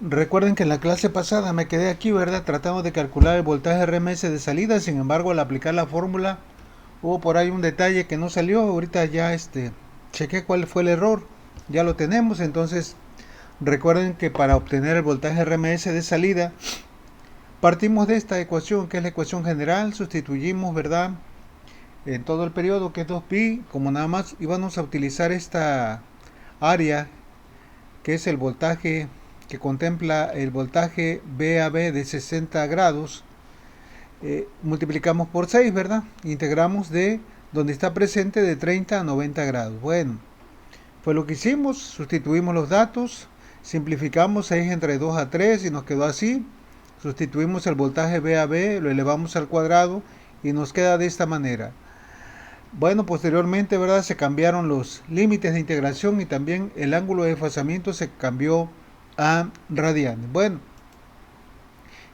Recuerden que en la clase pasada me quedé aquí, ¿verdad? Tratando de calcular el voltaje RMS de salida. Sin embargo, al aplicar la fórmula, hubo por ahí un detalle que no salió. Ahorita ya chequé cuál fue el error. Ya lo tenemos. Entonces, recuerden que para obtener el voltaje RMS de salida, partimos de esta ecuación, que es la ecuación general. Sustituimos, ¿verdad? En todo el periodo, que es 2pi. Como nada más íbamos a utilizar esta área, que es el voltaje que contempla el voltaje VAB de 60 grados, multiplicamos por 6, ¿verdad? Integramos de donde está presente de 30 a 90 grados. Bueno, fue lo que hicimos, sustituimos los datos, simplificamos 6 entre 2 a 3 y nos quedó así. Sustituimos el voltaje VAB, lo elevamos al cuadrado y nos queda de esta manera. Bueno, posteriormente, ¿verdad? Se cambiaron los límites de integración y también el ángulo de desfasamiento se cambió a radianes. Bueno,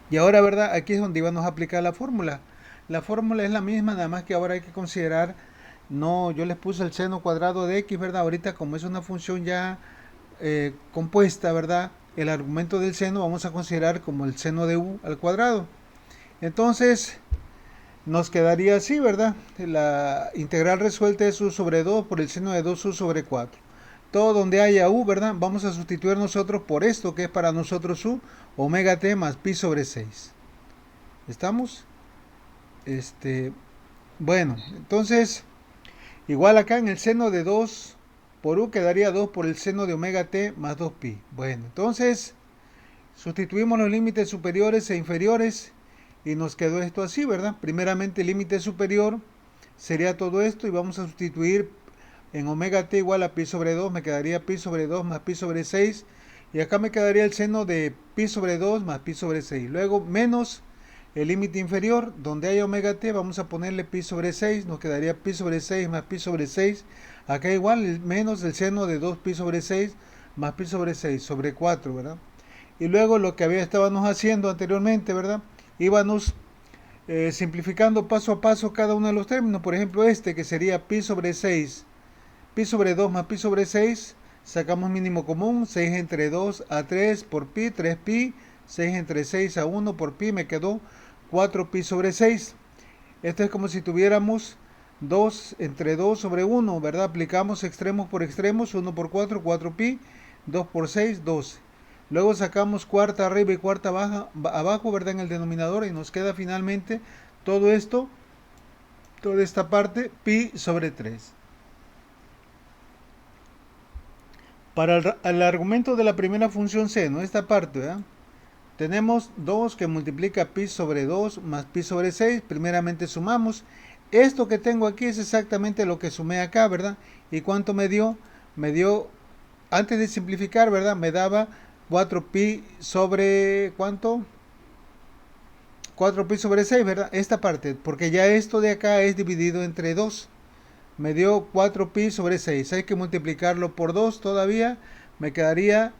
y ahora, ¿verdad? Aquí es donde íbamos a aplicar la fórmula. La fórmula es la misma, nada más que ahora hay que considerar, no, yo les puse el seno cuadrado de x, ¿verdad? Ahorita como es una función ya compuesta, ¿verdad? El argumento del seno vamos a considerar como el seno de u al cuadrado. Entonces, nos quedaría así, ¿verdad? La integral resuelta es u sobre 2 por el seno de 2u sobre 4. Todo donde haya u, ¿verdad? Vamos a sustituir nosotros por esto, que es para nosotros u, omega t más pi sobre 6. ¿Estamos? Bueno, entonces, igual acá en el seno de 2 por u quedaría 2 por el seno de omega t más 2pi. Bueno, entonces, sustituimos los límites superiores e inferiores y nos quedó esto así, ¿verdad? Primeramente el límite superior sería todo esto y vamos a sustituir en omega t igual a pi sobre 2, me quedaría pi sobre 2 más pi sobre 6 y acá me quedaría el seno de pi sobre 2 más pi sobre 6. Luego menos el límite inferior, donde hay omega t vamos a ponerle pi sobre 6, nos quedaría pi sobre 6 más pi sobre 6. Acá igual menos el seno de 2 pi sobre 6 más pi sobre 6 sobre 4, ¿verdad? Y luego lo que estábamos haciendo anteriormente, ¿verdad? Íbamos simplificando paso a paso cada uno de los términos. Por ejemplo, este que sería pi sobre 6, pi sobre 2 más pi sobre 6, sacamos mínimo común, 6 entre 2 a 3 por pi, 3pi, 6 entre 6 a 1 por pi, me quedó 4pi sobre 6. Esto es como si tuviéramos 2 entre 2 sobre 1, ¿verdad? Aplicamos extremos por extremos, 1 por 4, 4pi, 2 por 6, 12. Luego sacamos cuarta arriba y cuarta abajo, ¿verdad? En el denominador y nos queda finalmente todo esto, toda esta parte, pi sobre 3. Para el argumento de la primera función seno, esta parte, ¿verdad? Tenemos 2 que multiplica pi sobre 2 más pi sobre 6. Primeramente sumamos. Esto que tengo aquí es exactamente lo que sumé acá, ¿verdad? ¿Y cuánto me dio? Me dio, antes de simplificar, ¿verdad? Me daba 4pi sobre, ¿cuánto? 4pi sobre 6, ¿verdad? Esta parte, porque ya esto de acá es dividido entre 2. Me dio 4pi sobre 6. Hay que multiplicarlo por 2 todavía. Me quedaría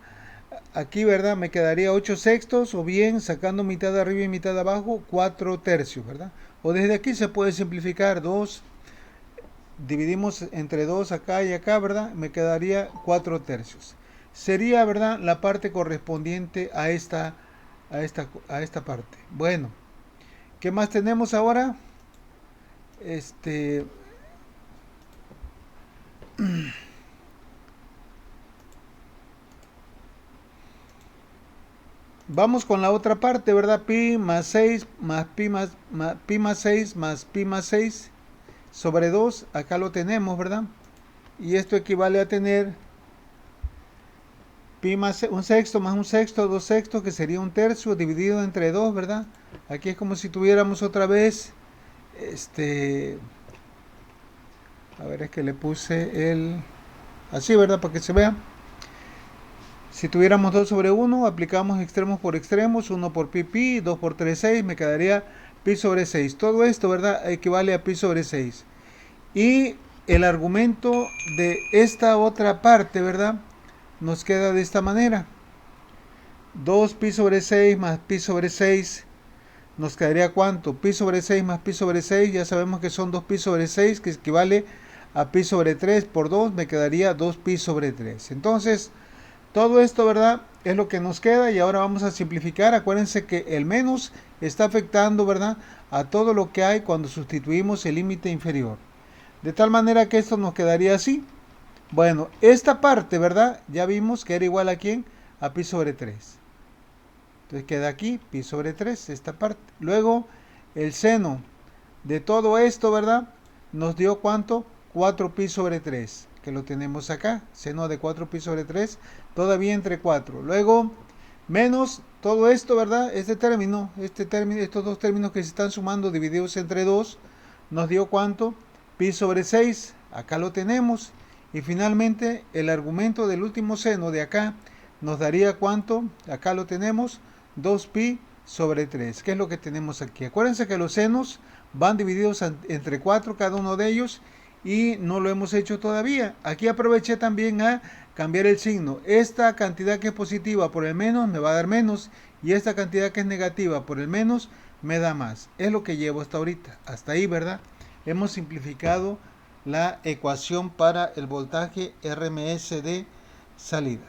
aquí, ¿verdad? Me quedaría 8 sextos o bien sacando mitad de arriba y mitad de abajo, 4 tercios, ¿verdad? O desde aquí se puede simplificar 2, dividimos entre 2 acá y acá, ¿verdad? Me quedaría 4 tercios. Sería, ¿verdad? La parte correspondiente a esta parte. Bueno, ¿qué más tenemos ahora? Este, Vamos con la otra parte, ¿verdad? Pi más 6 más pi más 6 más pi más 6 sobre 2. Acá lo tenemos, ¿verdad? Y esto equivale a tener pi más un sexto más un sexto, 2 sextos, que sería un tercio dividido entre 2, ¿verdad? Aquí es como si tuviéramos otra vez, a ver, es que le puse así, ¿verdad? Para que se vea. Si tuviéramos 2 sobre 1, aplicamos extremos por extremos, 1 por pi, 2 por 3, 6, me quedaría pi sobre 6. Todo esto, ¿verdad? Equivale a pi sobre 6. Y el argumento de esta otra parte, ¿verdad? Nos queda de esta manera. 2 pi sobre 6 más pi sobre 6 nos quedaría ¿cuánto? Pi sobre 6 más pi sobre 6, ya sabemos que son 2 pi sobre 6, que equivale a pi sobre 3 por 2, me quedaría 2 pi sobre 3. Entonces, todo esto, ¿verdad? es lo que nos queda y ahora vamos a simplificar. Acuérdense que el menos está afectando, ¿verdad?, a todo lo que hay cuando sustituimos el límite inferior. De tal manera que esto nos quedaría así. Bueno, esta parte, ¿verdad? Ya vimos que era igual a ¿quién? A pi sobre 3. Entonces queda aquí pi sobre 3, esta parte. Luego, el seno de todo esto, ¿verdad? Nos dio ¿cuánto? 4 pi sobre 3, que lo tenemos acá. Seno de 4 pi sobre 3, todavía entre 4. Luego, menos todo esto, ¿verdad? Este término, estos dos términos que se están sumando divididos entre 2, nos dio ¿cuánto? Pi sobre 6, acá lo tenemos. Y finalmente, el argumento del último seno de acá nos daría ¿cuánto? Acá lo tenemos, 2pi sobre 3. ¿Qué es lo que tenemos aquí? Acuérdense que los senos van divididos entre 4 cada uno de ellos y no lo hemos hecho todavía. Aquí aproveché también a cambiar el signo. Esta cantidad que es positiva por el menos me va a dar menos y esta cantidad que es negativa por el menos me da más. Es lo que llevo hasta ahorita. Hasta ahí, ¿verdad? Hemos simplificado la ecuación para el voltaje RMS de salida.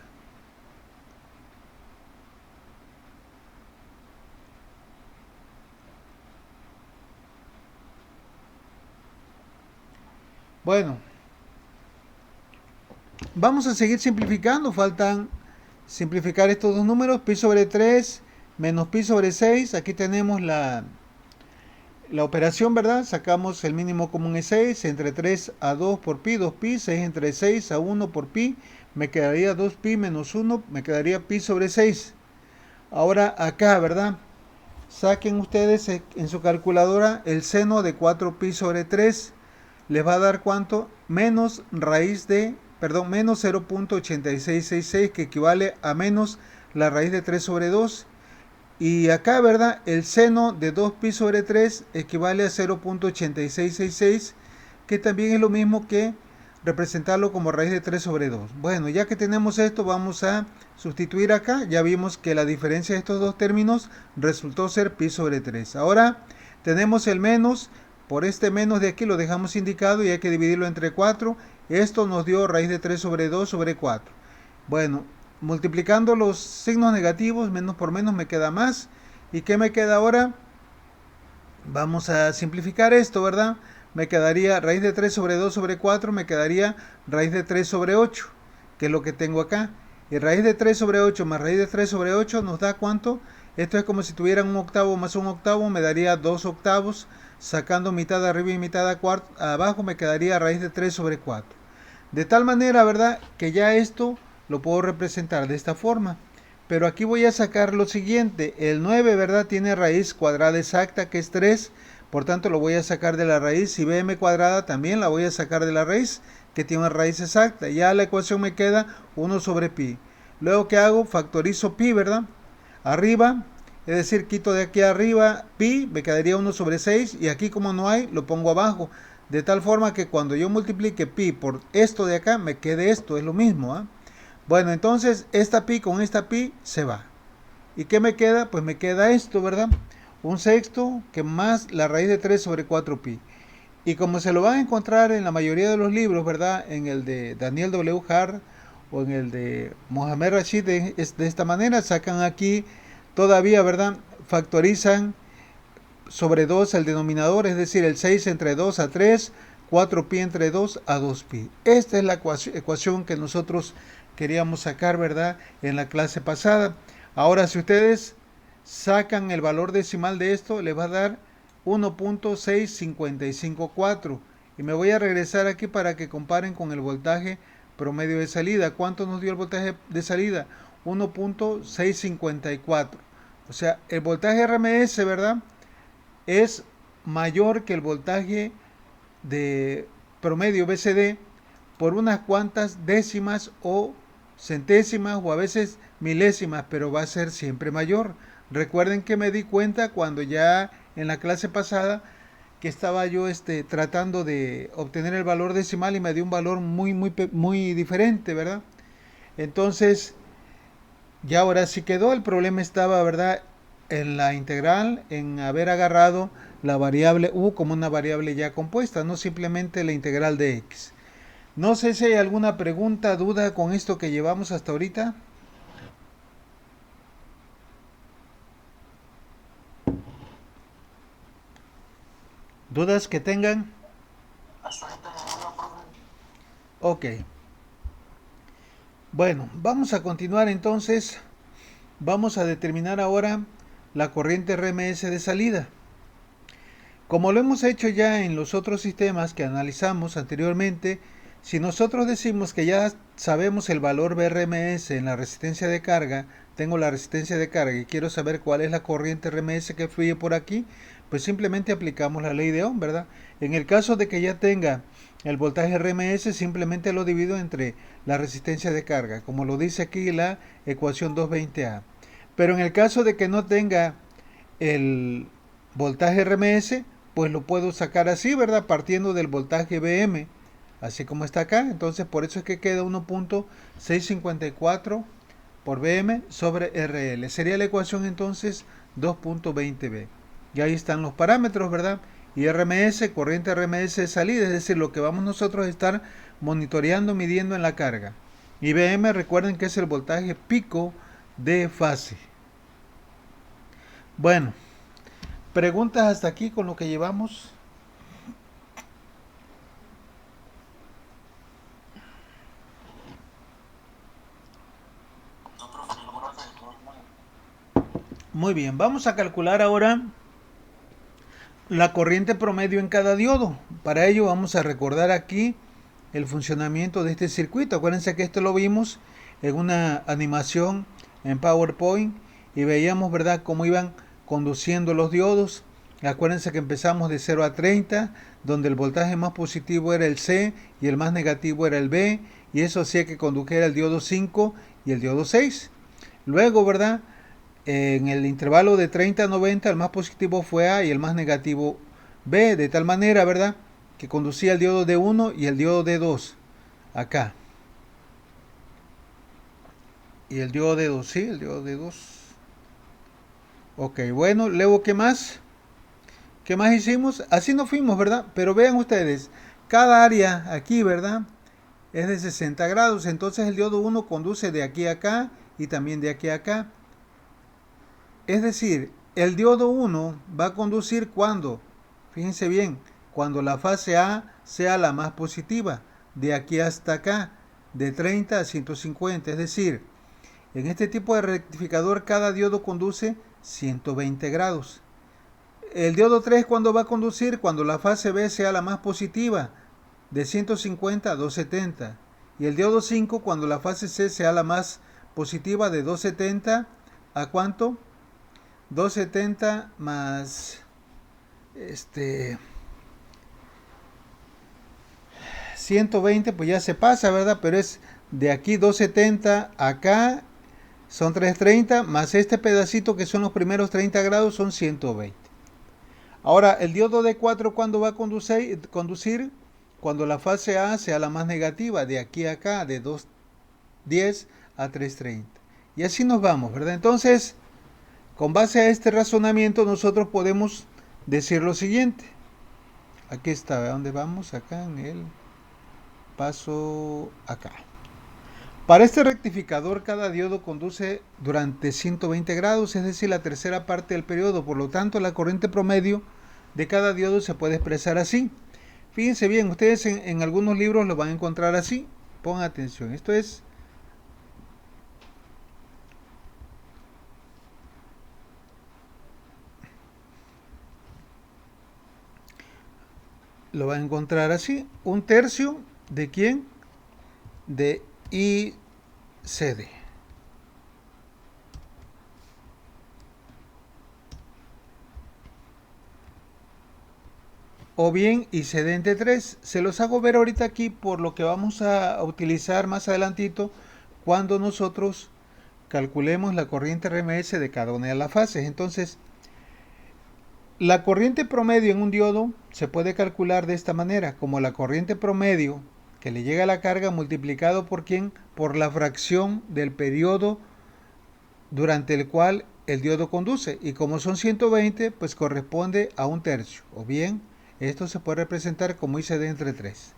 Bueno, vamos a seguir simplificando. Faltan simplificar estos dos números, pi sobre 3 menos pi sobre 6. Aquí tenemos la operación, ¿verdad? Sacamos el mínimo común es 6, entre 3 a 2 por pi, 2pi, 6 entre 6 a 1 por pi, me quedaría 2pi menos 1, me quedaría pi sobre 6. Ahora acá, ¿verdad? Saquen ustedes en su calculadora el seno de 4pi sobre 3, les va a dar ¿cuánto? Menos raíz de, menos 0.8666, que equivale a menos la raíz de 3 sobre 2. Y acá, ¿verdad? El seno de 2pi sobre 3 equivale a 0.8666, que también es lo mismo que representarlo como raíz de 3 sobre 2. Bueno, ya que tenemos esto, vamos a sustituir acá. Ya vimos que la diferencia de estos dos términos resultó ser pi sobre 3. Ahora tenemos el menos. Por este menos de aquí lo dejamos indicado y hay que dividirlo entre 4. Esto nos dio raíz de 3 sobre 2 sobre 4. Bueno, multiplicando los signos negativos, menos por menos me queda más. ¿Y qué me queda ahora? Vamos a simplificar esto, ¿verdad? Me quedaría raíz de 3 sobre 2 sobre 4, me quedaría raíz de 3 sobre 8, que es lo que tengo acá. Y raíz de 3 sobre 8 más raíz de 3 sobre 8 nos da ¿cuánto? Esto es como si tuvieran un octavo más un octavo, me daría 2 octavos. Sacando mitad arriba y mitad abajo, me quedaría raíz de 3 sobre 4. De tal manera, ¿verdad?, que ya esto lo puedo representar de esta forma. Pero aquí voy a sacar lo siguiente. El 9, ¿verdad?, tiene raíz cuadrada exacta, que es 3. Por tanto, lo voy a sacar de la raíz. Y bm cuadrada también la voy a sacar de la raíz, que tiene una raíz exacta. Ya la ecuación me queda 1 sobre pi. Luego, ¿qué hago? Factorizo pi, ¿verdad? Arriba, es decir, quito de aquí arriba pi, me quedaría 1 sobre 6. Y aquí, como no hay, lo pongo abajo. De tal forma que cuando yo multiplique pi por esto de acá, me quede esto, es lo mismo, ¿eh? Bueno, entonces esta pi con esta pi se va. ¿Y qué me queda? Pues me queda esto, ¿verdad? Un sexto que más la raíz de 3 sobre 4 pi. Y como se lo van a encontrar en la mayoría de los libros, ¿verdad? En el de Daniel W. Hart o en el de Mohamed Rashid, de esta manera, sacan aquí todavía, ¿verdad? Factorizan sobre 2 el denominador, es decir, el 6 entre 2 a 3, 4pi entre 2 a 2pi. Esta es la ecuación que nosotros queríamos sacar, ¿verdad?, en la clase pasada. Ahora, si ustedes sacan el valor decimal de esto, les va a dar 1.6554. Y me voy a regresar aquí para que comparen con el voltaje promedio de salida. ¿Cuánto nos dio el voltaje de salida? 1.654. O sea, el voltaje RMS, ¿verdad?, es mayor que el voltaje de promedio BCD por unas cuantas décimas o centésimas o a veces milésimas, pero va a ser siempre mayor. Recuerden que me di cuenta cuando ya en la clase pasada que estaba yo tratando de obtener el valor decimal y me dio un valor muy diferente, ¿verdad? Entonces, ya ahora sí quedó. El problema estaba, ¿verdad?, en la integral, en haber agarrado la variable u como una variable ya compuesta, no simplemente la integral de x. No sé si hay alguna pregunta, duda con esto que llevamos hasta ahorita. ¿Dudas que tengan? Hasta ahorita ninguno, profe. Ok. Bueno, vamos a continuar entonces. Vamos a determinar ahora la corriente RMS de salida. Como lo hemos hecho ya en los otros sistemas que analizamos anteriormente, si nosotros decimos que ya sabemos el valor BRMS en la resistencia de carga, tengo la resistencia de carga y quiero saber cuál es la corriente RMS que fluye por aquí, pues simplemente aplicamos la ley de Ohm, ¿verdad? En el caso de que ya tenga el voltaje RMS, simplemente lo divido entre la resistencia de carga, como lo dice aquí la ecuación 220A. Pero en el caso de que no tenga el voltaje RMS, pues lo puedo sacar así, ¿verdad? Partiendo del voltaje BM, así como está acá. Entonces, por eso es que queda 1.654 por BM sobre RL. Sería la ecuación entonces 2.20B. Y ahí están los parámetros, ¿verdad? Y RMS, corriente RMS de salida, es decir, lo que vamos nosotros a estar monitoreando, midiendo en la carga. Y BM, recuerden que es el voltaje pico de fase. Bueno, preguntas hasta aquí con lo que llevamos. No, profe, ninguno. Muy bien, vamos a calcular ahora la corriente promedio en cada diodo. Para ello vamos a recordar aquí el funcionamiento de este circuito. Acuérdense que esto lo vimos en una animación en PowerPoint y veíamos, ¿verdad?, cómo iban conduciendo los diodos. Acuérdense que empezamos de 0 a 30, donde el voltaje más positivo era el C y el más negativo era el B, y eso hacía que condujera el diodo 5 y el diodo 6. Luego, ¿verdad?, en el intervalo de 30 a 90 el más positivo fue A y el más negativo B, de tal manera, ¿verdad?, que conducía el diodo D1 y el diodo D2 acá. Y el diodo D2, sí, el diodo D2. Ok, bueno, luego, ¿qué más? ¿Qué más hicimos? Así nos fuimos, ¿verdad? Pero vean ustedes, cada área aquí, ¿verdad?, es de 60 grados. Entonces el diodo 1 conduce de aquí a acá y también de aquí a acá. Es decir, el diodo 1 va a conducir cuando, fíjense bien, cuando la fase A sea la más positiva, de aquí hasta acá, de 30 a 150. Es decir, en este tipo de rectificador cada diodo conduce 120 grados. El diodo 3 cuando va a conducir cuando la fase B sea la más positiva, de 150 a 270. Y el diodo 5 cuando la fase C sea la más positiva, de 270 a ¿cuánto? 270 más este 120, pues ya se pasa, ¿verdad? Pero es de aquí 270 acá son 330 más este pedacito que son los primeros 30 grados son 120. Ahora, el diodo D4 cuando va a conducir cuando la fase A sea la más negativa, de aquí a acá, de 210 a 330. Y así nos vamos, ¿verdad? Entonces, con base a este razonamiento nosotros podemos decir lo siguiente. Aquí está, ¿a dónde vamos? Acá en el paso acá. Para este rectificador cada diodo conduce durante 120 grados, es decir, la tercera parte del periodo. Por lo tanto, la corriente promedio de cada diodo se puede expresar así. Fíjense bien, ustedes en algunos libros lo van a encontrar así. Pongan atención, esto es lo va a encontrar así. Un tercio de quién? De ICD. O bien ICD entre 3. Se los hago ver ahorita aquí por lo que vamos a utilizar más adelantito cuando nosotros calculemos la corriente RMS de cada una de las fases. Entonces, la corriente promedio en un diodo se puede calcular de esta manera, como la corriente promedio que le llega a la carga multiplicado por quién, por la fracción del periodo durante el cual el diodo conduce. Y como son 120, pues corresponde a un tercio. O bien, esto se puede representar como ICD entre 3.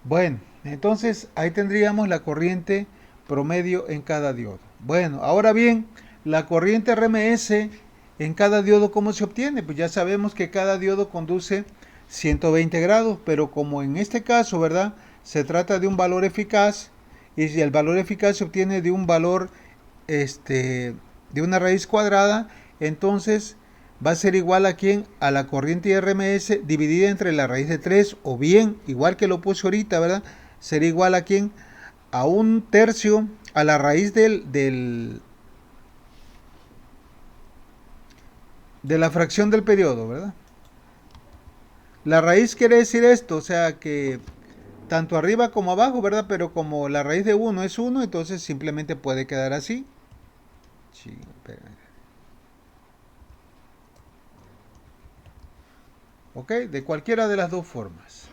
Bueno, entonces ahí tendríamos la corriente promedio en cada diodo. Bueno, ahora bien, la corriente RMS En cada diodo, ¿cómo se obtiene? Pues ya sabemos que cada diodo conduce 120 grados, pero como en este caso, ¿verdad? Se trata de un valor eficaz, y si el valor eficaz se obtiene de un valor, de una raíz cuadrada, entonces va a ser igual a quién, a la corriente RMS dividida entre la raíz de 3, o bien, igual que lo puse ahorita, ¿verdad? Sería igual a quién, a un tercio, a la raíz de la fracción del periodo, ¿verdad? La raíz quiere decir esto, o sea que tanto arriba como abajo, ¿verdad? Pero como la raíz de uno es uno, entonces simplemente puede quedar así. Sí, ok, de cualquiera de las dos formas.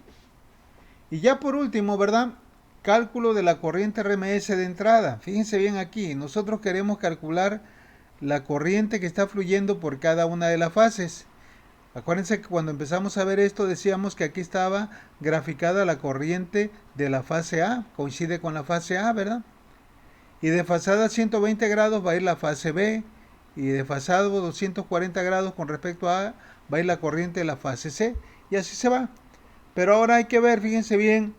Y ya por último, ¿verdad? Cálculo de la corriente RMS de entrada. Fíjense bien aquí, nosotros queremos calcular la corriente que está fluyendo por cada una de las fases. Acuérdense que cuando empezamos a ver esto decíamos que aquí estaba graficada la corriente de la fase A, coincide con la fase A, ¿verdad? Y desfasada a 120 grados va a ir la fase B, y desfasado 240 grados con respecto a A va a ir la corriente de la fase C, y así se va. Pero ahora hay que ver, fíjense bien,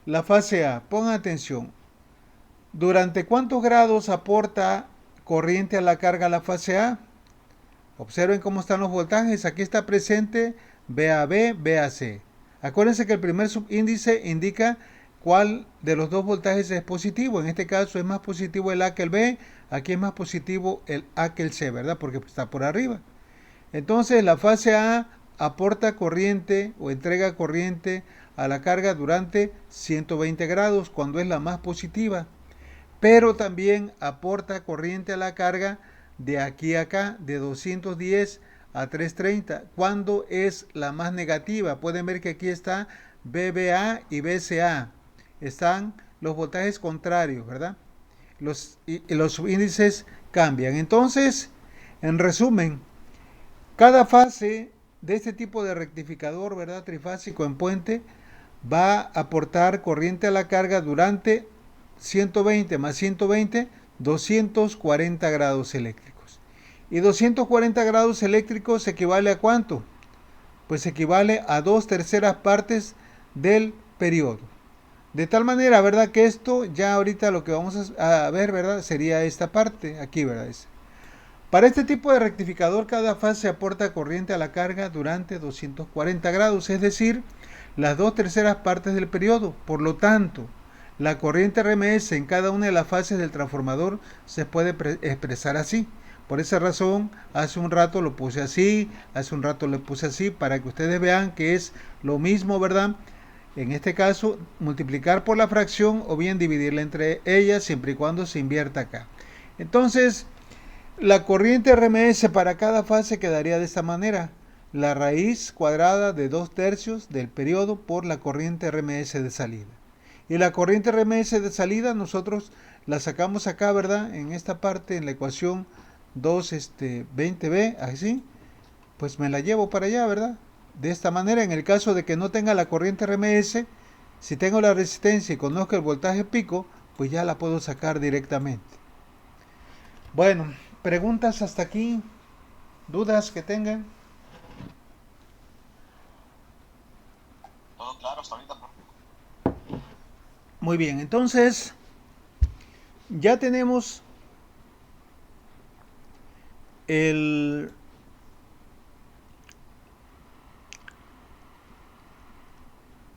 la fase A, pongan atención, ¿durante cuántos grados aporta corriente a la carga la fase A? Observen cómo están los voltajes. Aquí está presente VAB, VAC. Acuérdense que el primer subíndice indica cuál de los dos voltajes es positivo. En este caso es más positivo el A que el B. Aquí es más positivo el A que el C, ¿verdad? Porque está por arriba. Entonces la fase A aporta corriente o entrega corriente a la carga durante 120 grados cuando es la más positiva. Pero también aporta corriente a la carga de aquí a acá, de 210 a 330, cuando es la más negativa. Pueden ver que aquí está BBA y BCA. Están los voltajes contrarios, ¿verdad? Los índices cambian. Entonces, en resumen, cada fase de este tipo de rectificador, ¿verdad? Trifásico en puente, va a aportar corriente a la carga durante 120 más 120, 240 grados eléctricos. ¿Y 240 grados eléctricos equivale a cuánto? Pues equivale a 2/3 partes del periodo. De tal manera, ¿verdad? Que esto ya ahorita lo que vamos a ver, ¿verdad? Sería esta parte, aquí, ¿verdad? Para este tipo de rectificador, cada fase aporta corriente a la carga durante 240 grados, es decir, las 2/3 partes del periodo. Por lo tanto, la corriente RMS en cada una de las fases del transformador se puede expresar así. Por esa razón, hace un rato lo puse así, hace un rato lo puse así, para que ustedes vean que es lo mismo, ¿verdad? En este caso, multiplicar por la fracción o bien dividirla entre ellas, siempre y cuando se invierta acá. Entonces, la corriente RMS para cada fase quedaría de esta manera: la raíz cuadrada de 2/3 del periodo por la corriente RMS de salida. Y la corriente RMS de salida nosotros la sacamos acá, ¿verdad? En esta parte, en la ecuación 2, 20b, así, pues me la llevo para allá, ¿verdad? De esta manera, en el caso de que no tenga la corriente RMS, si tengo la resistencia y conozco el voltaje pico, pues ya la puedo sacar directamente. Bueno, preguntas hasta aquí, dudas que tengan. Todo claro hasta ahorita, profe. Muy bien, entonces ya tenemos el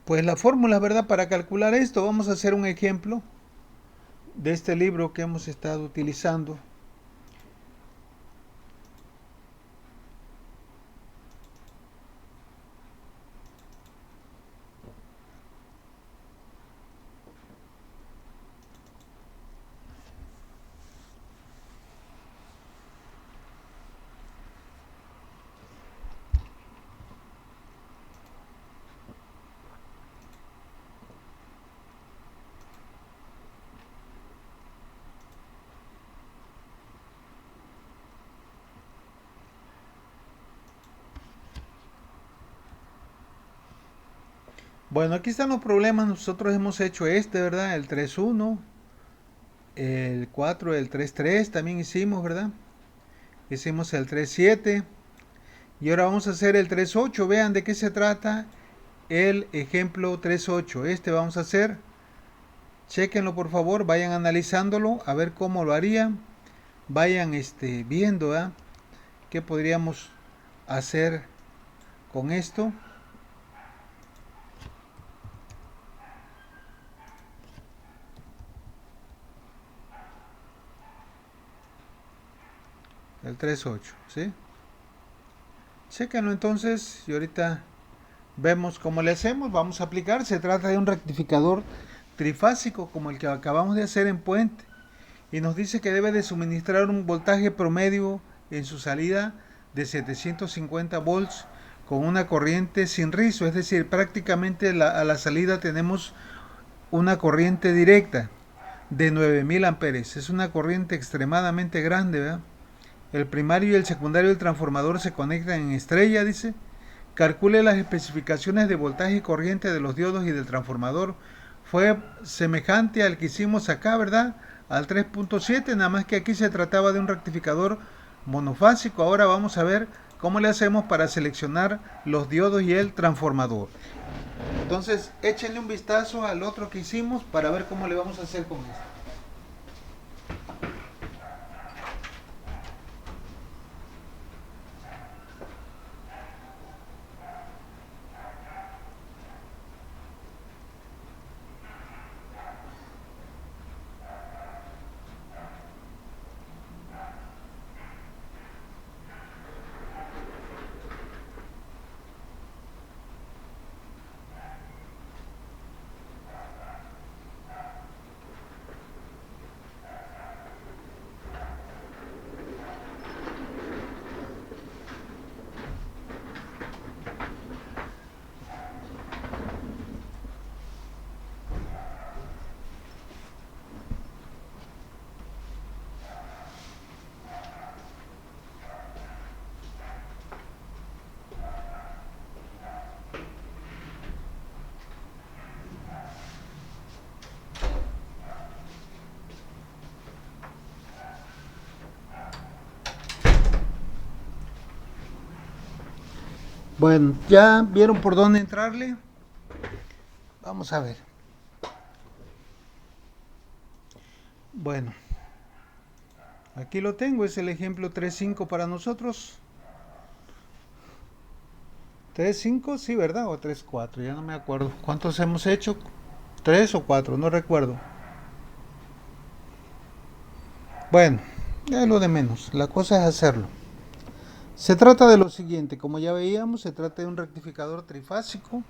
pues la fórmula, ¿verdad? Para calcular esto, vamos a hacer un ejemplo de este libro que hemos estado utilizando. Bueno, aquí están los problemas. Nosotros hemos hecho ¿verdad? El 3.1, el 4, el 3.3 también hicimos, ¿verdad? Hicimos el 3.7 y ahora vamos a hacer el 3.8. Vean de qué se trata el ejemplo 3.8. Este vamos a hacer. Chequenlo por favor, vayan analizándolo a ver cómo lo harían. Vayan viendo qué podríamos hacer con esto. El 3.8, ¿sí? Chéquenlo entonces y ahorita vemos cómo le hacemos. Vamos a aplicar. Se trata de un rectificador trifásico como el que acabamos de hacer en Puente. Y nos dice que debe de suministrar un voltaje promedio en su salida de 750 volts con una corriente sin rizo. Es decir, prácticamente a la salida tenemos una corriente directa de 9000 amperes. Es una corriente extremadamente grande, ¿verdad? El primario y el secundario del transformador se conectan en estrella, dice. Calcule las especificaciones de voltaje y corriente de los diodos y del transformador. Fue semejante al que hicimos acá, ¿verdad? Al 3.7, nada más que aquí se trataba de un rectificador monofásico. Ahora vamos a ver cómo le hacemos para seleccionar los diodos y el transformador. Entonces, échenle un vistazo al otro que hicimos para ver cómo le vamos a hacer con esto. Bueno, ¿ya vieron por dónde entrarle? Vamos a ver. Bueno, aquí lo tengo, es el ejemplo 3.5 para nosotros. 3.5, sí, ¿verdad? O 3.4, ya no me acuerdo. ¿Cuántos hemos hecho? 3 o 4, no recuerdo. Bueno, es lo de menos. La cosa es hacerlo. Se trata de lo siguiente, como ya veíamos, se trata de un rectificador trifásico.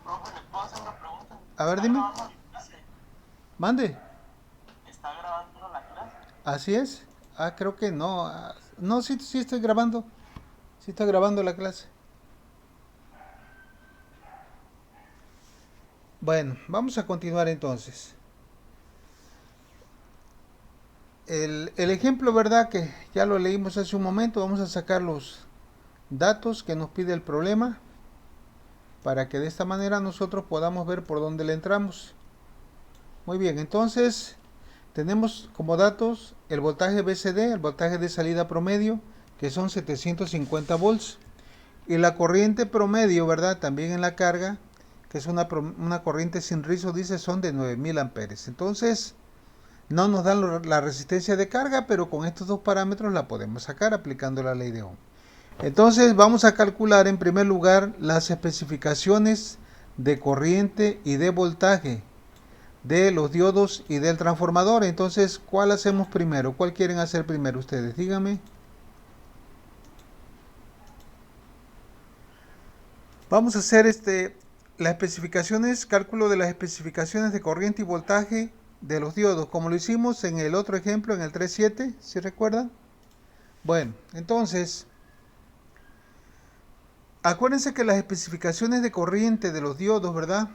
Profe, ¿le puedo hacer una pregunta? A ver, ¿Está dime. grabando la clase? Mande. ¿Está grabando la clase? Así es. Ah, creo que no. No, sí, sí estoy grabando. Sí estoy grabando la clase. Bueno, vamos a continuar entonces. El ejemplo, ¿verdad? Que ya lo leímos hace un momento. Vamos a sacar los datos que nos pide el problema para que de esta manera nosotros podamos ver por dónde le entramos. Muy bien, entonces tenemos como datos el voltaje BCD, el voltaje de salida promedio, que son 750 volts, y la corriente promedio, ¿verdad? También en la carga, que es una corriente sin rizo, dice, son de 9000 amperes. Entonces, no nos dan la resistencia de carga, pero con estos dos parámetros la podemos sacar aplicando la ley de Ohm. Entonces, vamos a calcular en primer lugar las especificaciones de corriente y de voltaje de los diodos y del transformador. Entonces, ¿cuál hacemos primero? ¿Cuál quieren hacer primero ustedes? Díganme. Vamos a hacer las especificaciones, cálculo de las especificaciones de corriente y voltaje de los diodos, como lo hicimos en el otro ejemplo, en el 3.7, ¿sí recuerdan? Bueno, entonces, acuérdense que las especificaciones de corriente de los diodos, ¿verdad?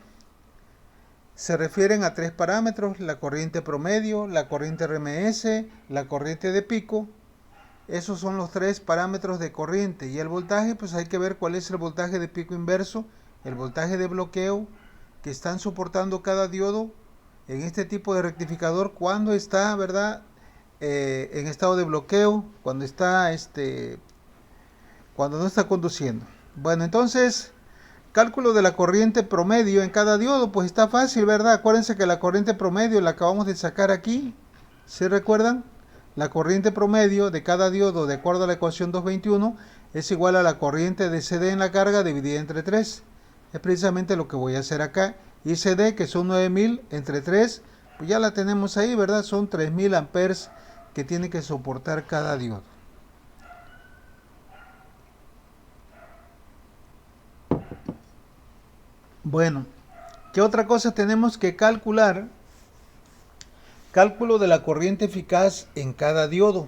Se refieren a tres parámetros: la corriente promedio, la corriente RMS, la corriente de pico. Esos son los tres parámetros de corriente. Y el voltaje, pues hay que ver cuál es el voltaje de pico inverso, el voltaje de bloqueo que están soportando cada diodo en este tipo de rectificador cuando está, ¿verdad?, en estado de bloqueo, cuando está cuando no está conduciendo. Bueno, entonces, cálculo de la corriente promedio en cada diodo, pues está fácil, ¿verdad? Acuérdense que la corriente promedio la acabamos de sacar aquí, ¿sí recuerdan? La corriente promedio de cada diodo, de acuerdo a la ecuación 221, es igual a la corriente de CD en la carga dividida entre 3. Es precisamente lo que voy a hacer acá. Y CD, que son 9000 entre 3, pues ya la tenemos ahí, ¿verdad? Son 3000 amperes que tiene que soportar cada diodo. Bueno, ¿qué otra cosa tenemos que calcular? Cálculo de la corriente eficaz en cada diodo.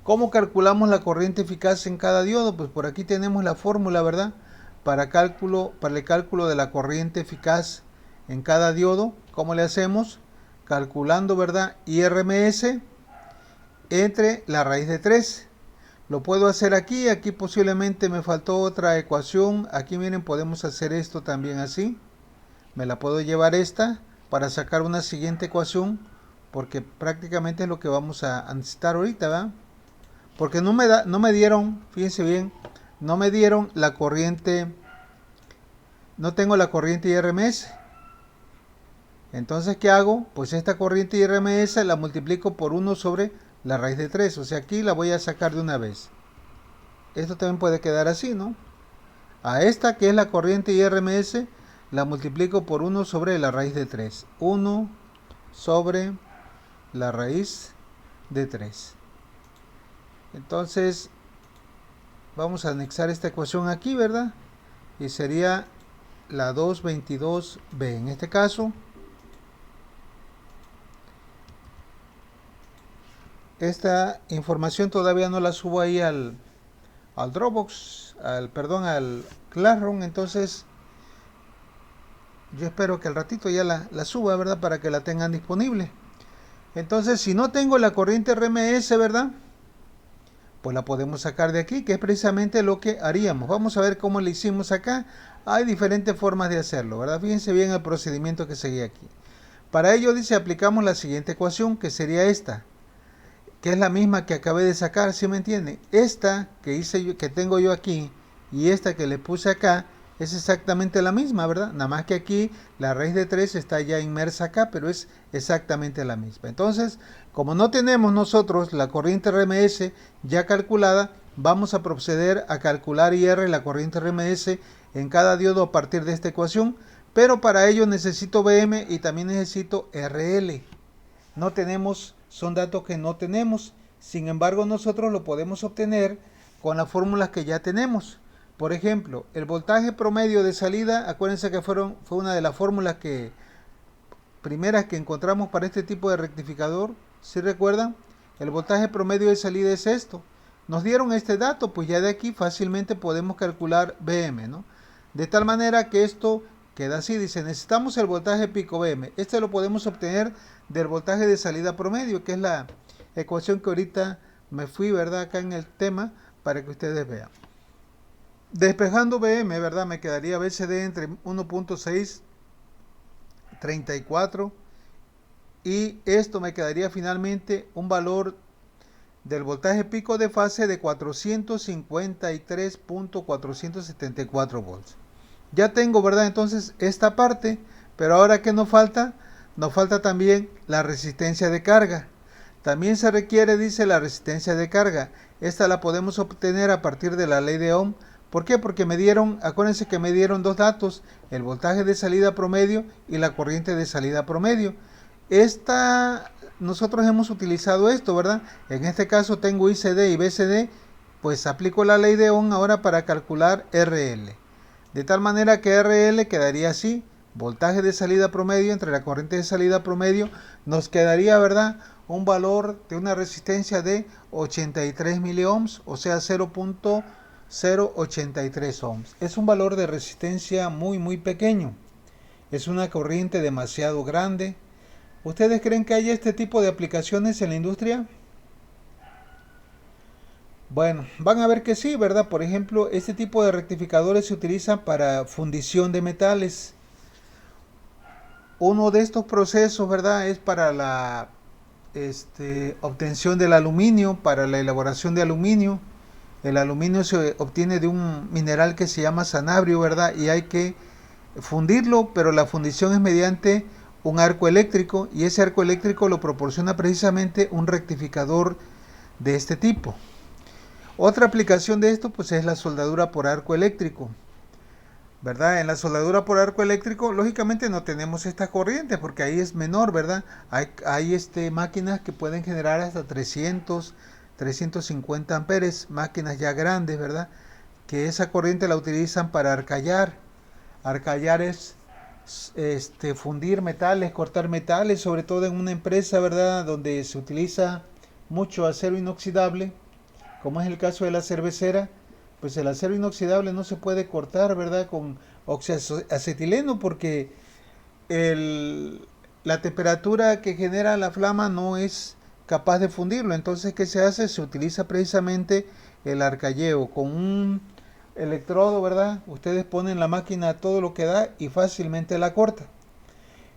¿Cómo calculamos la corriente eficaz en cada diodo? Pues por aquí tenemos la fórmula, ¿verdad? Para el cálculo de la corriente eficaz en cada diodo. ¿Cómo le hacemos? Calculando, ¿verdad? IRMS entre la raíz de 3. Lo puedo hacer aquí, aquí posiblemente me faltó otra ecuación. Aquí miren, podemos hacer esto también así. Me la puedo llevar esta para sacar una siguiente ecuación, porque prácticamente es lo que vamos a necesitar ahorita, ¿verdad? Porque no me dieron, fíjense bien, no me dieron la corriente, no tengo la corriente IRMS. Entonces, ¿qué hago? Pues esta corriente IRMS la multiplico por 1 sobre la raíz de 3. O sea, aquí la voy a sacar de una vez. Esto también puede quedar así, ¿no? A esta, que es la corriente IRMS, la multiplico por 1 sobre la raíz de 3. 1 sobre la raíz de 3. Entonces, vamos a anexar esta ecuación aquí, ¿verdad? Y sería la 222b. En este caso, esta información todavía no la subo ahí al Dropbox, al Classroom. Entonces, yo espero que al ratito ya la suba, ¿verdad? Para que la tengan disponible. Entonces, si no tengo la corriente RMS, ¿verdad? Pues la podemos sacar de aquí, que es precisamente lo que haríamos. Vamos a ver cómo le hicimos acá. Hay diferentes formas de hacerlo, ¿verdad? Fíjense bien el procedimiento que seguí aquí. Para ello, dice, aplicamos la siguiente ecuación, que sería esta, que es la misma que acabé de sacar, ¿sí me entienden? Esta que tengo yo aquí y esta que le puse acá es exactamente la misma, ¿verdad? Nada más que aquí la raíz de 3 está ya inmersa acá, pero es exactamente la misma. Entonces, como no tenemos nosotros la corriente RMS ya calculada, vamos a proceder a calcular IR, la corriente RMS, en cada diodo a partir de esta ecuación, pero para ello necesito BM y también necesito RL. No tenemos, son datos que no tenemos, sin embargo nosotros lo podemos obtener con las fórmulas que ya tenemos. Por ejemplo, el voltaje promedio de salida, acuérdense que fue una de las fórmulas primeras que encontramos para este tipo de rectificador. ¿Sí recuerdan? El voltaje promedio de salida es esto. Nos dieron este dato, pues ya de aquí fácilmente podemos calcular BM, ¿no? De tal manera que esto queda así, dice, necesitamos el voltaje pico BM. Este lo podemos obtener del voltaje de salida promedio, que es la ecuación que ahorita me fui, ¿verdad? Acá en el tema, para que ustedes vean. Despejando BM, ¿verdad? Me quedaría BCD entre 1.634 y esto me quedaría finalmente un valor del voltaje pico de fase de 453.474 volts. Ya tengo, ¿verdad? Entonces esta parte, pero ahora ¿qué nos falta? Nos falta también la resistencia de carga. También se requiere, dice, la resistencia de carga. Esta la podemos obtener a partir de la ley de Ohm. ¿Por qué? Porque acuérdense que me dieron dos datos, el voltaje de salida promedio y la corriente de salida promedio. Nosotros hemos utilizado esto, ¿verdad? En este caso tengo ICD y BCD, pues aplico la ley de Ohm ahora para calcular RL. De tal manera que RL quedaría así, voltaje de salida promedio entre la corriente de salida promedio, nos quedaría, ¿verdad?, un valor de una resistencia de 83 miliohms, o sea 0.083 ohms. Es un valor de resistencia muy pequeño. Es una corriente demasiado grande. ¿Ustedes creen que hay este tipo de aplicaciones en la industria? Bueno, van a ver que sí, ¿verdad? Por ejemplo, este tipo de rectificadores se utilizan para fundición de metales. Uno de estos procesos, ¿verdad?, es para la obtención del aluminio para la elaboración de aluminio. El aluminio se obtiene de un mineral que se llama sanabrio, ¿verdad? Y hay que fundirlo, pero la fundición es mediante un arco eléctrico y ese arco eléctrico lo proporciona precisamente un rectificador de este tipo. Otra aplicación de esto pues es la soldadura por arco eléctrico, ¿verdad? En la soldadura por arco eléctrico lógicamente no tenemos esta corriente porque ahí es menor, ¿verdad? Hay máquinas que pueden generar hasta 350 amperes, máquinas ya grandes, ¿verdad? Que esa corriente la utilizan para arcallar. Arcallar es fundir metales, cortar metales, sobre todo en una empresa, ¿verdad? Donde se utiliza mucho acero inoxidable, como es el caso de la cervecera. Pues el acero inoxidable no se puede cortar, ¿verdad? Con oxiacetileno porque el, la temperatura que genera la flama no es capaz de fundirlo. Entonces, ¿qué se hace? Se utiliza precisamente el arcalleo con un electrodo, ¿verdad? Ustedes ponen la máquina a todo lo que da y fácilmente la corta.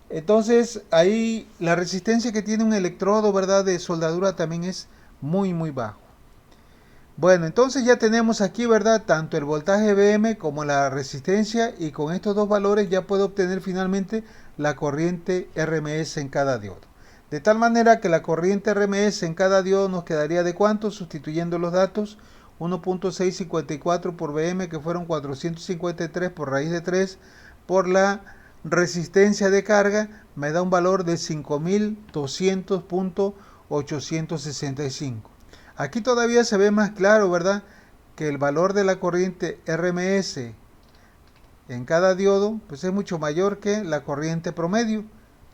Entonces, ahí la resistencia que tiene un electrodo, ¿verdad? De soldadura también es muy bajo. Bueno, entonces ya tenemos aquí, ¿verdad? Tanto el voltaje Vm como la resistencia y con estos dos valores ya puedo obtener finalmente la corriente RMS en cada diodo. De tal manera que la corriente RMS en cada diodo nos quedaría de cuánto, sustituyendo los datos, 1.654 por Vm, que fueron 453 por raíz de 3, por la resistencia de carga, me da un valor de 5200.865. Aquí todavía se ve más claro, ¿verdad? Que el valor de la corriente RMS en cada diodo pues es mucho mayor que la corriente promedio.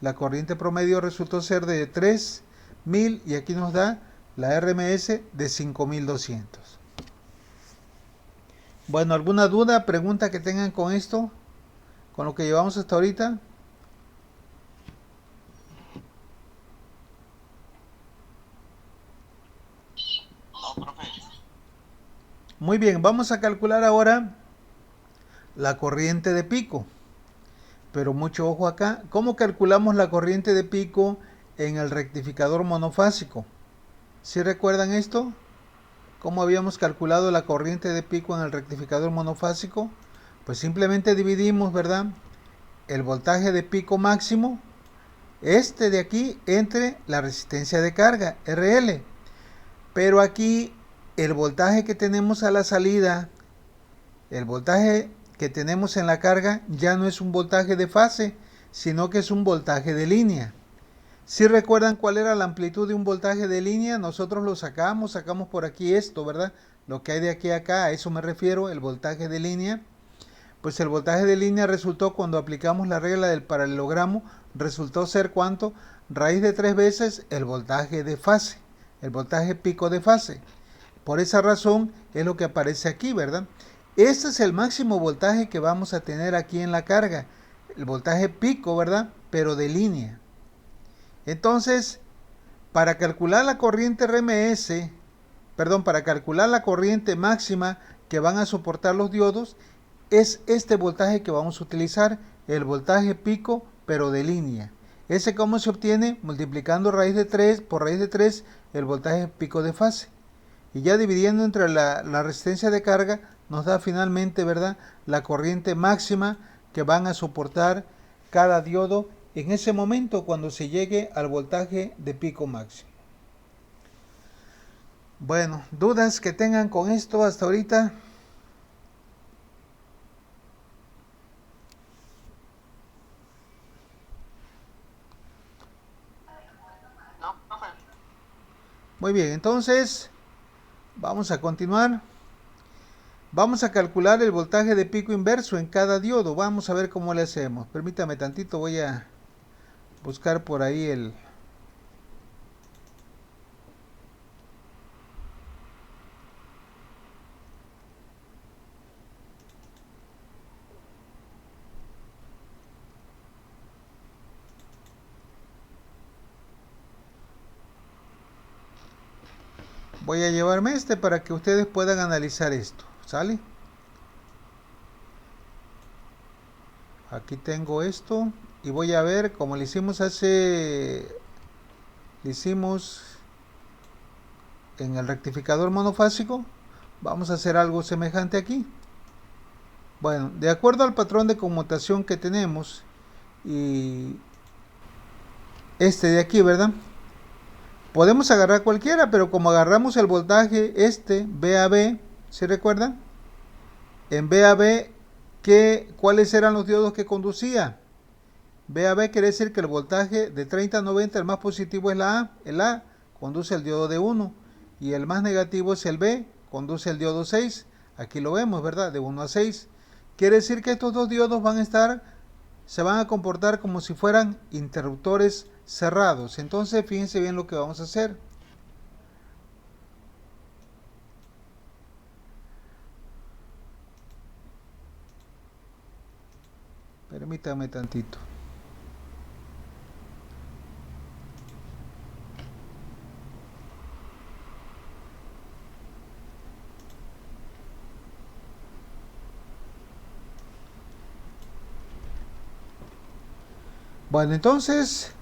La corriente promedio resultó ser de 3000 y aquí nos da la RMS de 5200. Bueno, ¿alguna duda, pregunta que tengan con esto? Con lo que llevamos hasta ahorita. No, profe. Muy bien, vamos a calcular ahora la corriente de pico. Pero mucho ojo acá. ¿Cómo calculamos la corriente de pico en el rectificador monofásico? ¿Sí recuerdan esto? ¿Cómo habíamos calculado la corriente de pico en el rectificador monofásico? Pues simplemente dividimos, ¿verdad? El voltaje de pico máximo, este de aquí, entre la resistencia de carga, RL. Pero aquí el voltaje que tenemos a la salida, el voltaje que tenemos en la carga ya no es un voltaje de fase, sino que es un voltaje de línea. Si recuerdan cuál era la amplitud de un voltaje de línea, nosotros lo sacamos por aquí esto, ¿verdad? Lo que hay de aquí a acá, a eso me refiero, el voltaje de línea. Pues el voltaje de línea resultó, cuando aplicamos la regla del paralelogramo, resultó ser ¿cuánto? Raíz de 3 veces el voltaje de fase, el voltaje pico de fase. Por esa razón es lo que aparece aquí, ¿verdad? Este es el máximo voltaje que vamos a tener aquí en la carga, el voltaje pico, ¿verdad? Pero de línea. Entonces, para calcular la corriente RMS, para calcular la corriente máxima que van a soportar los diodos, es este voltaje que vamos a utilizar, el voltaje pico, pero de línea. ¿Ese cómo se obtiene? Multiplicando raíz de 3 por raíz de 3 el voltaje pico de fase. Y ya dividiendo entre la resistencia de carga, nos da finalmente, ¿verdad?, la corriente máxima que van a soportar cada diodo en ese momento cuando se llegue al voltaje de pico máximo. Bueno, dudas que tengan con esto hasta ahorita. No, profe. Muy bien, entonces vamos a continuar. Vamos a calcular el voltaje de pico inverso en cada diodo. Vamos a ver cómo le hacemos. Permítame tantito, voy a buscar por ahí el... Voy a llevarme para que ustedes puedan analizar esto. ¿Sale? Aquí tengo esto y voy a ver, como lo hicimos hace hicimos en el rectificador monofásico, vamos a hacer algo semejante aquí. Bueno, de acuerdo al patrón de conmutación que tenemos y este de aquí, ¿verdad? Podemos agarrar cualquiera, pero como agarramos el voltaje este VAB, ¿se recuerdan? En VAB, ¿cuáles eran los diodos que conducía? VAB quiere decir que el voltaje de 30 a 90, el más positivo es la A. El A conduce el diodo de 1 y el más negativo es el B, conduce el diodo 6. Aquí lo vemos, ¿verdad? De 1 a 6. Quiere decir que estos dos diodos se van a comportar como si fueran interruptores cerrados. Entonces, fíjense bien lo que vamos a hacer. Permítanme tantito. Bueno, entonces,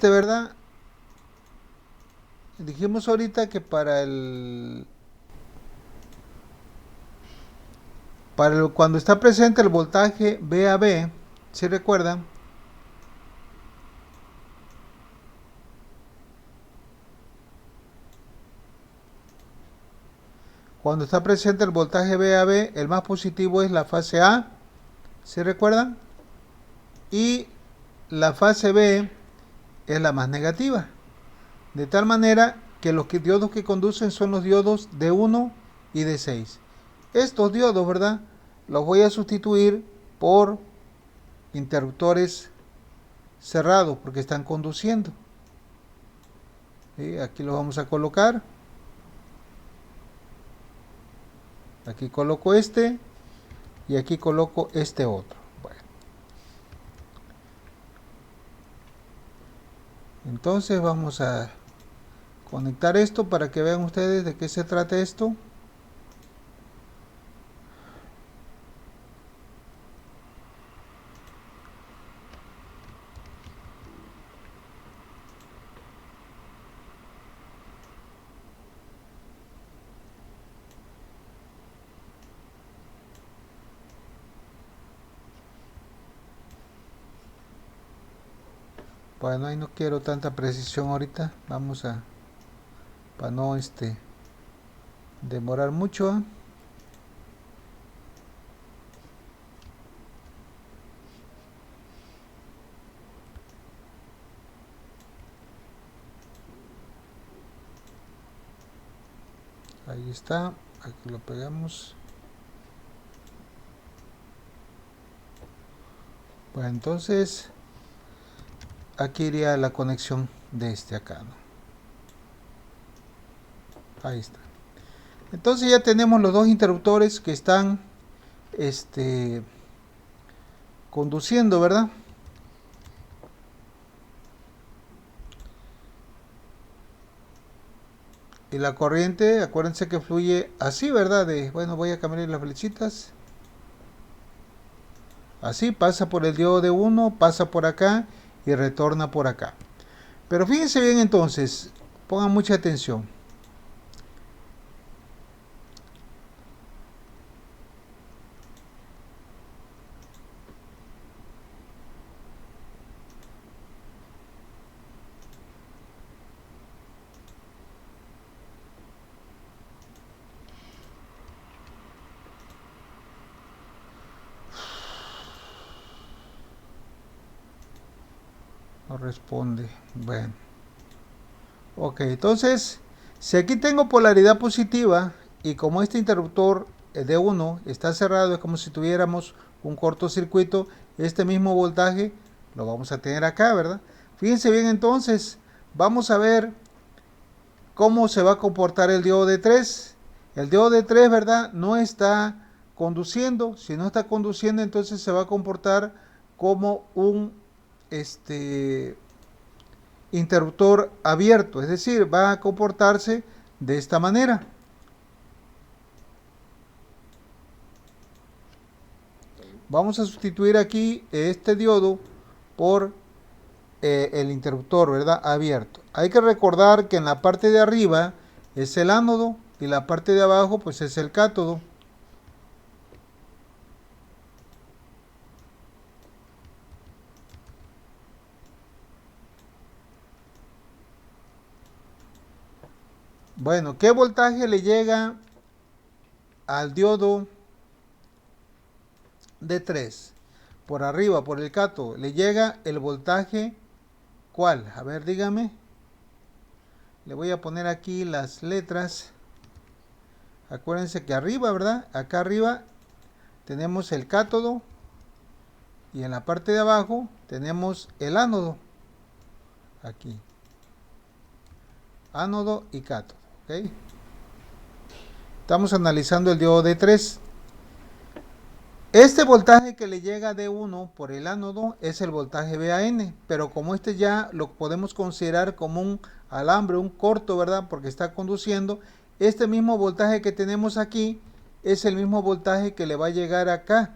¿verdad? Dijimos ahorita que cuando está presente el voltaje VAB, ¿se recuerdan? Cuando está presente el voltaje VAB, el más positivo es la fase A, ¿se recuerdan? Y la fase B es la más negativa. De tal manera que los diodos que conducen son los diodos de 1 y de 6. Estos diodos, ¿verdad? Los voy a sustituir por interruptores cerrados porque están conduciendo. ¿Sí? Aquí los vamos a colocar. Aquí coloco este y aquí coloco este otro. Bueno. Entonces vamos a conectar esto para que vean ustedes de qué se trata esto. Bueno, ahí no quiero tanta precisión ahorita. Vamos a, para no demorar mucho, ¿eh? Ahí está, aquí lo pegamos. Bueno, entonces aquí iría la conexión de acá, ¿no? Ahí está. Entonces ya tenemos los dos interruptores que están conduciendo, ¿verdad? Y la corriente, acuérdense que fluye así, ¿verdad? Bueno, voy a cambiar las flechitas. Así, pasa por el diodo de 1, pasa por acá y retorna por acá. Pero fíjense bien entonces, pongan mucha atención. No responde. Bueno. Ok, entonces, si aquí tengo polaridad positiva y como este interruptor de 1 está cerrado, es como si tuviéramos un cortocircuito, este mismo voltaje lo vamos a tener acá, ¿verdad? Fíjense bien entonces, vamos a ver cómo se va a comportar el diodo de 3. El diodo de 3, ¿verdad? No está conduciendo. Si no está conduciendo, entonces se va a comportar como un interruptor abierto, es decir, va a comportarse de esta manera. Vamos a sustituir aquí este diodo por el interruptor, ¿verdad? Abierto. Hay que recordar que en la parte de arriba es el ánodo y la parte de abajo pues es el cátodo. Bueno, ¿qué voltaje le llega al diodo D3? Por arriba, por el cátodo, le llega el voltaje, ¿cuál? A ver, dígame. Le voy a poner aquí las letras. Acuérdense que arriba, ¿verdad? Acá arriba tenemos el cátodo y en la parte de abajo tenemos el ánodo. Aquí. Ánodo y cátodo. ¿Ok? Estamos analizando el diodo D3. Este voltaje que le llega de 1 por el ánodo es el voltaje VAN, pero como este ya lo podemos considerar como un alambre, un corto, ¿verdad? Porque está conduciendo, este mismo voltaje que tenemos aquí es el mismo voltaje que le va a llegar acá.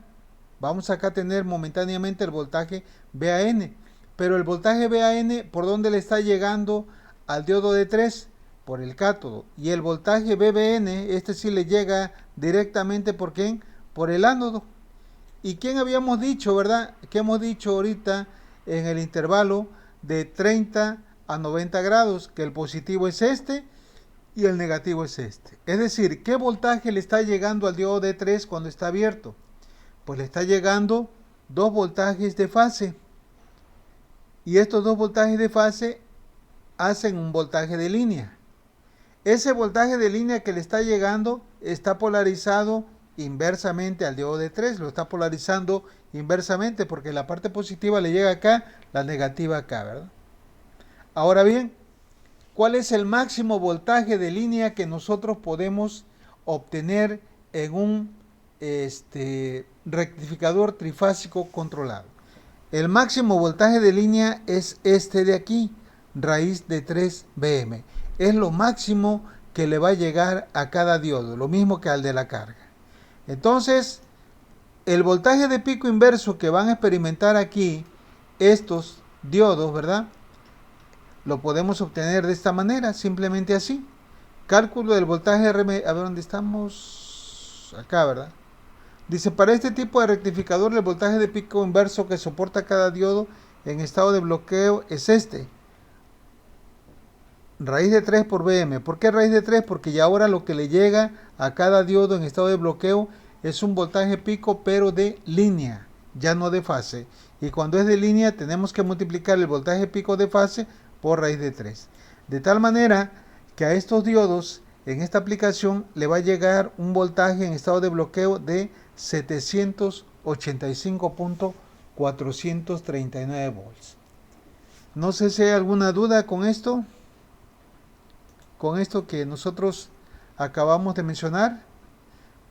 Vamos acá a tener momentáneamente el voltaje VAN, pero el voltaje VAN, ¿por dónde le está llegando al diodo D3? Por el cátodo. Y el voltaje VBN, este sí le llega directamente, ¿por quién? Por el ánodo. ¿Y quién habíamos dicho, verdad? Que hemos dicho ahorita en el intervalo de 30 a 90 grados, que el positivo es este y el negativo es este. Es decir, ¿qué voltaje le está llegando al diodo D3 cuando está abierto? Pues le está llegando dos voltajes de fase. Y estos dos voltajes de fase hacen un voltaje de línea. Ese voltaje de línea que le está llegando está polarizado inversamente al diodo D3, lo está polarizando inversamente porque la parte positiva le llega acá, la negativa acá, ¿verdad? Ahora bien, ¿cuál es el máximo voltaje de línea que nosotros podemos obtener en un rectificador trifásico controlado? El máximo voltaje de línea es este de aquí, raíz de 3 Bm. Es lo máximo que le va a llegar a cada diodo, lo mismo que al de la carga. Entonces, el voltaje de pico inverso que van a experimentar aquí estos diodos, ¿verdad? Lo podemos obtener de esta manera, simplemente así. Cálculo del voltaje RM, a ver dónde estamos, acá, ¿verdad? Dice, para este tipo de rectificador el voltaje de pico inverso que soporta cada diodo en estado de bloqueo es este. Raíz de 3 por Bm. ¿Por qué raíz de 3? Porque ya ahora lo que le llega a cada diodo en estado de bloqueo es un voltaje pico, pero de línea, ya no de fase. Y cuando es de línea tenemos que multiplicar el voltaje pico de fase por raíz de 3. De tal manera que a estos diodos en esta aplicación le va a llegar un voltaje en estado de bloqueo de 785.439 volts. No sé si hay alguna duda con esto que nosotros acabamos de mencionar.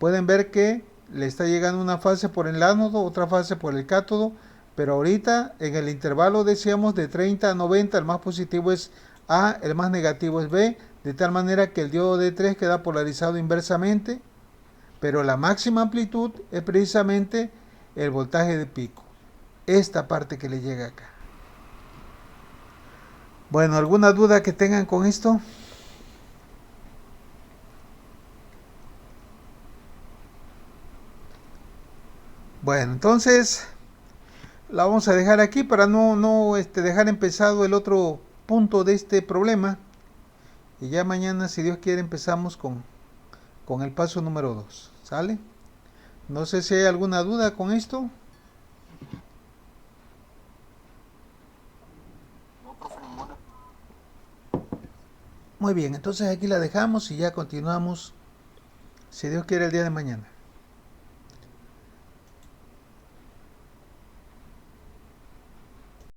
Pueden ver que le está llegando una fase por el ánodo, otra fase por el cátodo, pero ahorita en el intervalo decíamos de 30 a 90, el más positivo es A, el más negativo es B, de tal manera que el diodo D3 queda polarizado inversamente, pero la máxima amplitud es precisamente el voltaje de pico, esta parte que le llega acá. Bueno, ¿alguna duda que tengan con esto? Bueno, entonces la vamos a dejar aquí para no dejar empezado el otro punto de este problema. Y ya mañana, si Dios quiere, empezamos con el paso número 2. ¿Sale? No sé si hay alguna duda con esto. No, profe, ninguna. Muy bien, entonces aquí la dejamos y ya continuamos, si Dios quiere, el día de mañana.